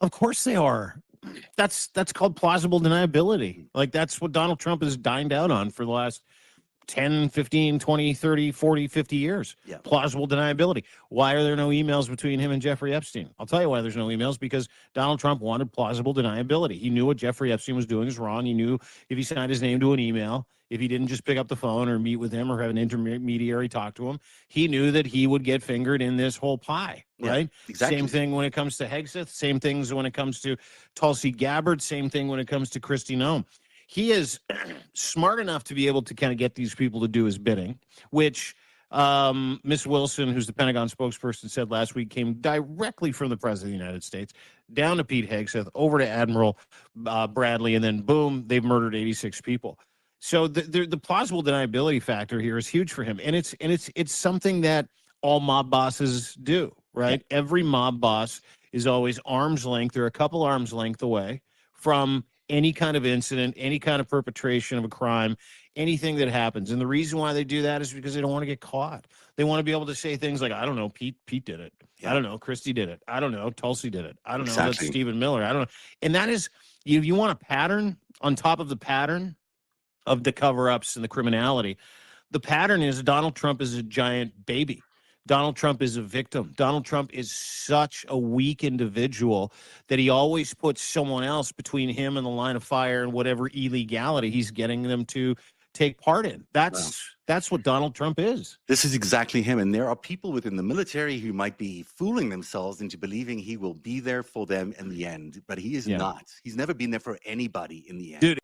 Of course they are. That's called plausible deniability. Like, that's what Donald Trump has dined out on for the last 10, 15, 20, 30, 40, 50 years. Yeah. Plausible deniability. Why are there no emails between him and Jeffrey Epstein? I'll tell you why there's no emails, because Donald Trump wanted plausible deniability. He knew what Jeffrey Epstein was doing was wrong. He knew if he signed his name to an email, if he didn't just pick up the phone or meet with him or have an intermediary talk to him, he knew that he would get fingered in this whole pie, right? Exactly. Same thing when it comes to Hegseth, same things when it comes to Tulsi Gabbard, same thing when it comes to Kristi Noem. He is smart enough to be able to kind of get these people to do his bidding, which Miss Wilson, who's the Pentagon spokesperson, said last week came directly from the President of the United States, down to Pete Hegseth, over to Admiral Bradley, and then boom, they've murdered 86 people. So the plausible deniability factor here is huge for him, and it's something that all mob bosses do, right? Yeah. Every mob boss is always arm's length or a couple arm's length away from any kind of incident, any kind of perpetration of a crime, anything that happens. And the reason why they do that is because they don't want to get caught. They want to be able to say things like, I don't know, Pete did it. Yeah. I don't know, Christie did it. I don't know, Tulsi did it. I don't know, Exactly. that's Stephen Miller. I don't know. And that is, you want a pattern on top of the pattern of the cover-ups and the criminality. The pattern is Donald Trump is a giant baby. Donald Trump is a victim. Donald Trump is such a weak individual that he always puts someone else between him and the line of fire and whatever illegality he's getting them to take part in. That's what Donald Trump is. This is exactly him. And there are people within the military who might be fooling themselves into believing he will be there for them in the end, but he is not. He's never been there for anybody in the end. Dude.